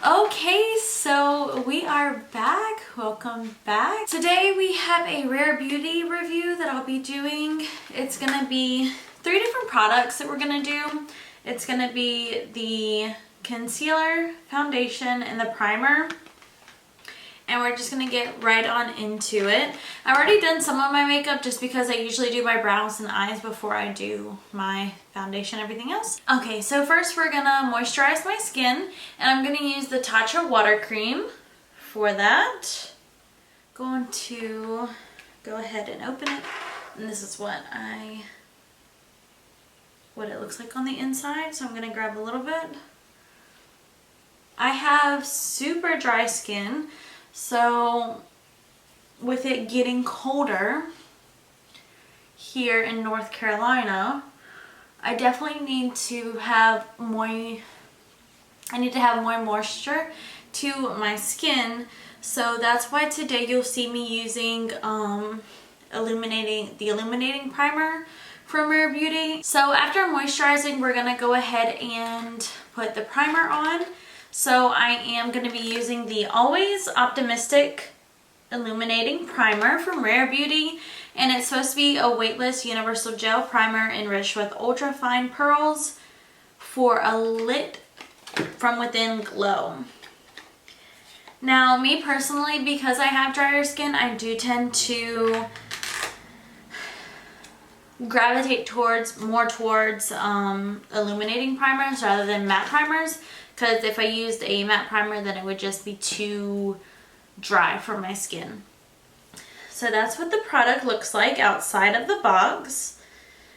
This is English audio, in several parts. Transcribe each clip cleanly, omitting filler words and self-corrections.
Okay, so we are back. Welcome back. Today we have a Rare Beauty review that I'll be doing. It's gonna be 3 different products that we're gonna do. It's gonna be the concealer, foundation, and the primer. And we're just gonna get right on into it. I've already done some of my makeup just because I usually do my brows and eyes before I do my foundation and everything else. Okay, so first we're gonna moisturize my skin, and I'm gonna use the Tatcha Water Cream for that. Going to go ahead and open it, and this is what it looks like on the inside. So I'm gonna grab a little bit. I have super dry skin. So with it getting colder here in North Carolina, I definitely need to have more moisture to my skin. So that's why today you'll see me using the illuminating primer from Rare Beauty. So after moisturizing, we're gonna go ahead and put the primer on. So I am going to be using the Always Optimistic Illuminating Primer from Rare Beauty. And it's supposed to be a weightless universal gel primer enriched with ultra fine pearls for a lit from within glow. Now, me personally, because I have drier skin, I do tend to gravitate more towards illuminating primers rather than matte primers. Because if I used a matte primer, then it would just be too dry for my skin. So that's what the product looks like outside of the box.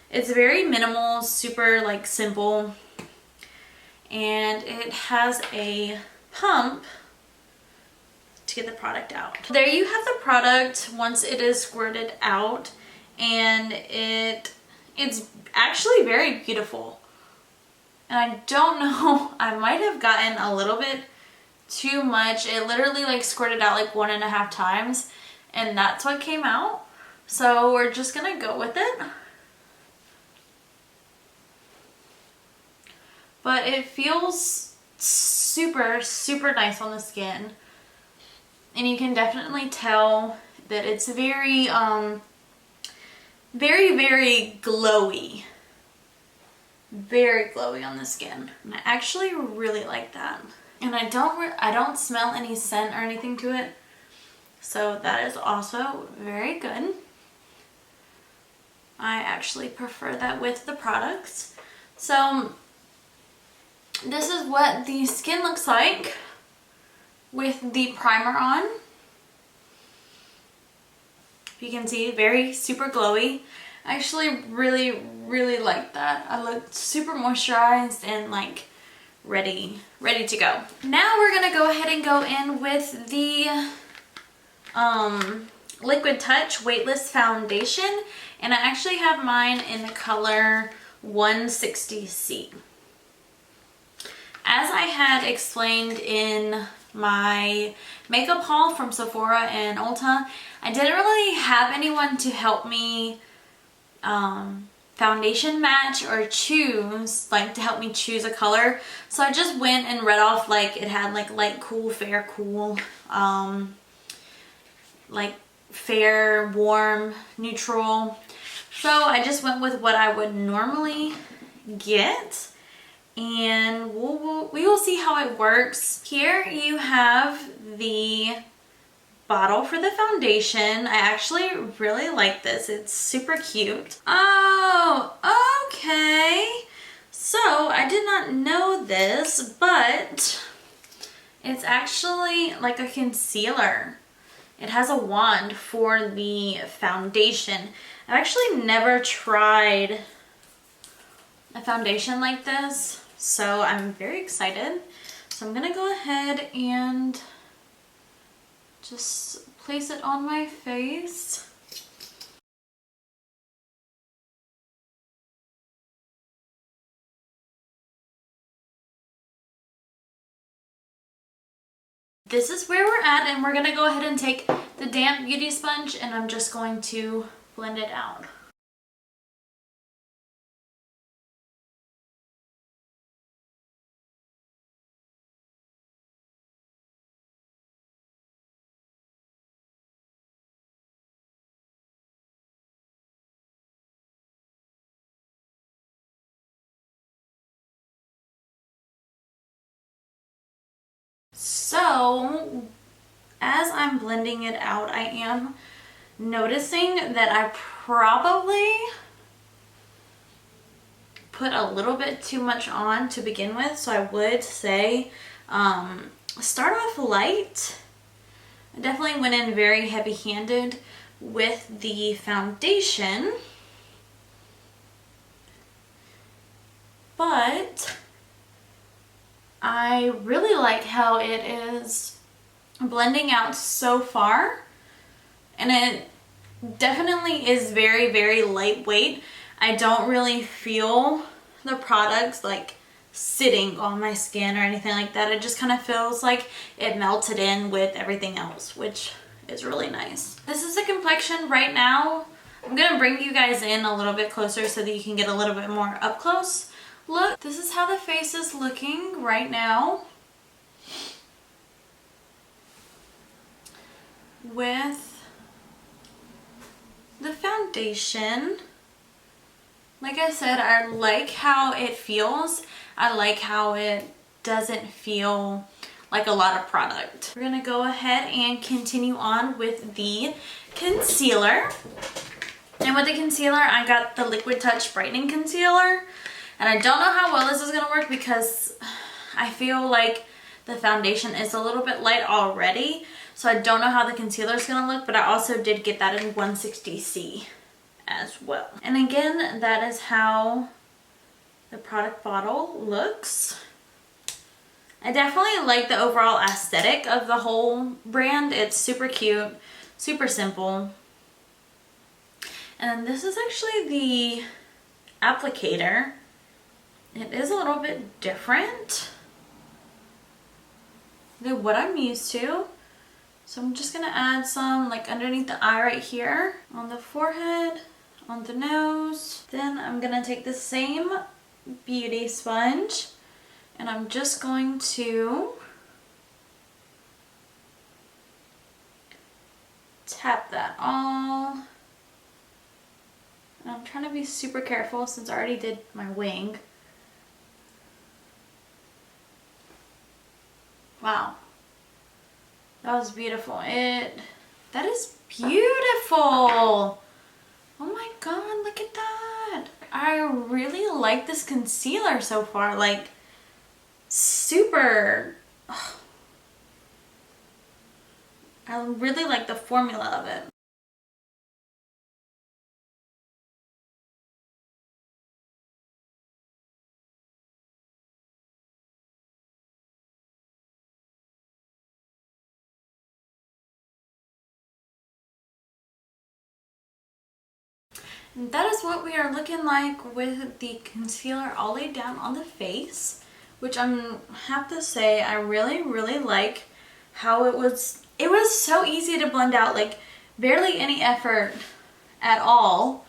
It's very minimal, super simple. And it has a pump to get the product out. There you have the product once it is squirted out. And it's actually very beautiful. And I don't know, I might have gotten a little bit too much. It literally squirted out 1.5 times, and that's what came out. So we're just gonna go with it. But it feels super, super nice on the skin. And you can definitely tell that it's very, very glowy. Very glowy on the skin. And I actually really like that. And I don't smell any scent or anything to it. So that is also very good. I actually prefer that with the products. So this is what the skin looks like with the primer on. You can see very super glowy. I actually really like that. I look super moisturized and ready to go. Now we're gonna go ahead and go in with the Liquid Touch Weightless Foundation, and I actually have mine in the color 160C. As I had explained in my makeup haul from Sephora and Ulta, I didn't really have anyone to help me foundation match or choose, to help me choose a color. So I just went and read off it had light cool, fair cool, fair, warm, neutral. So I just went with what I would normally get, and we will see how it works. Here you have the bottle for the foundation. I actually really like this. It's super cute. Oh, okay. So I did not know this, but it's actually like a concealer. It has a wand for the foundation. I've actually never tried a foundation like this, so I'm very excited. So I'm gonna go ahead and just place it on my face. This is where we're at, and we're gonna go ahead and take the damp beauty sponge, and I'm just going to blend it out. So as I'm blending it out, I am noticing that I probably put a little bit too much on to begin with. So I would say start off light. I definitely went in very heavy-handed with the foundation, but I really like how it is blending out so far, and it definitely is very, very lightweight. I don't really feel the products like sitting on my skin or anything like that. It just kind of feels like it melted in with everything else, which is really nice. This is the complexion right now. I'm gonna bring you guys in a little bit closer so that you can get a little bit more up close look. This is how the face is looking right now with the foundation. Like I said, I like how it feels. I like how it doesn't feel like a lot of product. We're gonna go ahead and continue on with the concealer. And with the concealer, I got the Liquid Touch Brightening Concealer. And I don't know how well this is gonna work because I feel like the foundation is a little bit light already. So I don't know how the concealer is gonna look, but I also did get that in 160C as well. And again, that is how the product bottle looks. I definitely like the overall aesthetic of the whole brand. It's super cute, super simple. And this is actually the applicator. It is a little bit different than what I'm used to. So I'm just gonna add some like underneath the eye right here, on the forehead, on the nose. Then I'm gonna take the same beauty sponge and I'm just going to tap that all. And I'm trying to be super careful since I already did my wing. Wow. That was beautiful. That is beautiful. Oh my god, look at that. I really like this concealer so far. Like, super. Oh. I really like the formula of it. And that is what we are looking like with the concealer all laid down on the face, which I have to say I really, really like how it was so easy to blend out, like barely any effort at all,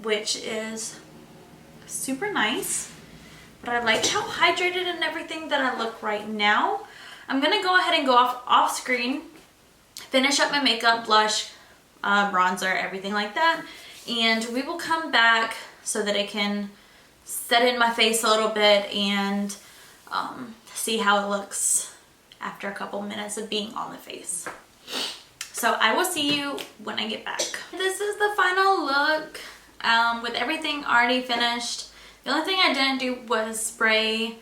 which is super nice. But I like how hydrated and everything that I look right now. I'm gonna go ahead and go off screen, finish up my makeup, blush, bronzer, everything like that. And we will come back so that it can set in my face a little bit and see how it looks after a couple minutes of being on the face. So I will see you when I get back. This is the final look with everything already finished. The only thing I didn't do was spray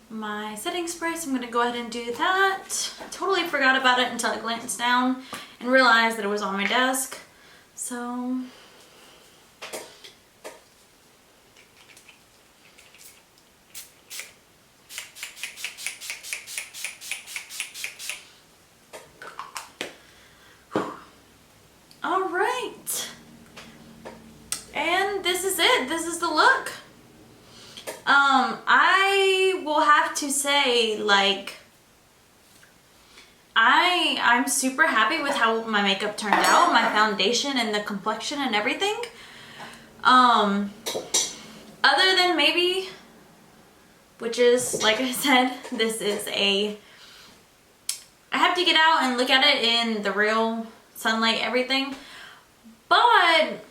my setting spray, so I'm going to go ahead and do that. I totally forgot about it until I glanced down and realized that it was on my desk. So all right, and this is it. This is the look. I will have to say, like, I'm super happy with how my makeup turned out, my foundation and the complexion and everything. Other than maybe, which is, like I said, I have to get out and look at it in the real sunlight, everything. But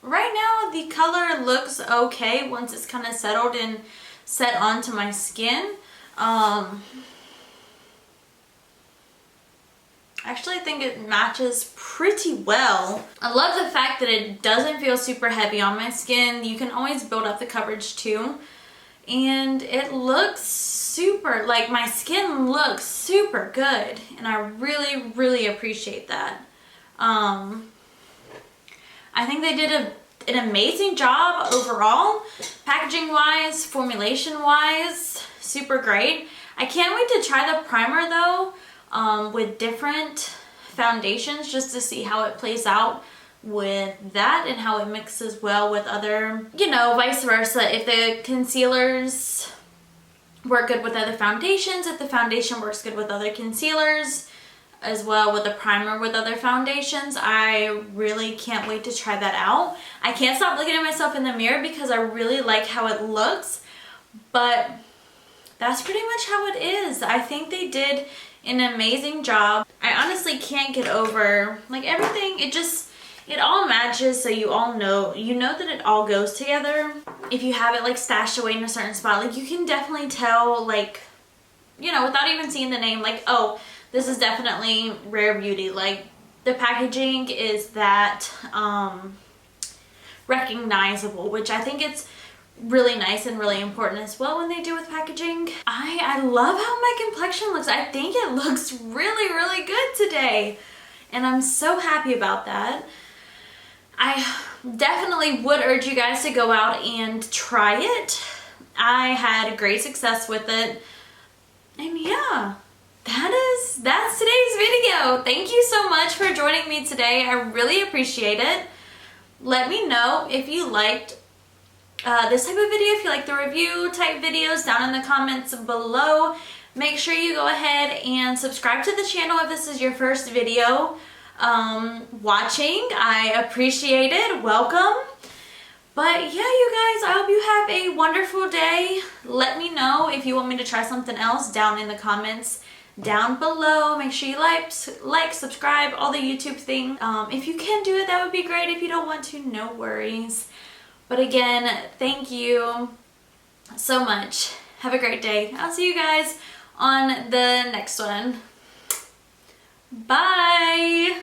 right now the color looks okay once it's kind of settled and set onto my skin. Actually, I think it matches pretty well. I love the fact that it doesn't feel super heavy on my skin. You can always build up the coverage too. And it looks super, like my skin looks super good. And I really, really appreciate that. I think they did an amazing job overall. Packaging wise, formulation wise, super great. I can't wait to try the primer though. With different foundations just to see how it plays out with that and how it mixes well with other, you know, vice versa. If the concealers work good with other foundations, if the foundation works good with other concealers, as well with the primer with other foundations, I really can't wait to try that out. I can't stop looking at myself in the mirror because I really like how it looks, but that's pretty much how it is. I think they did an amazing job. I honestly can't get over, like, everything, it all matches, so you all know, you know that it all goes together. If you have it like stashed away in a certain spot, like you can definitely tell, like, you know, without even seeing the name, like, oh, this is definitely Rare Beauty. Like, the packaging is that recognizable, which I think it's really nice and really important as well when they do with packaging. I love how my complexion looks. I think it looks really, really good today. And I'm so happy about that. I definitely would urge you guys to go out and try it. I had great success with it. And yeah, that's today's video. Thank you so much for joining me today. I really appreciate it. Let me know if you liked this type of video, if you like the review type videos, down in the comments below. Make sure you go ahead and subscribe to the channel if this is your first video watching. I appreciate it. Welcome. But yeah, you guys, I hope you have a wonderful day. Let me know if you want me to try something else down in the comments down below. Make sure you like, subscribe, all the YouTube thing. If you can do it, that would be great. If you don't want to, no worries. But again, thank you so much. Have a great day. I'll see you guys on the next one. Bye!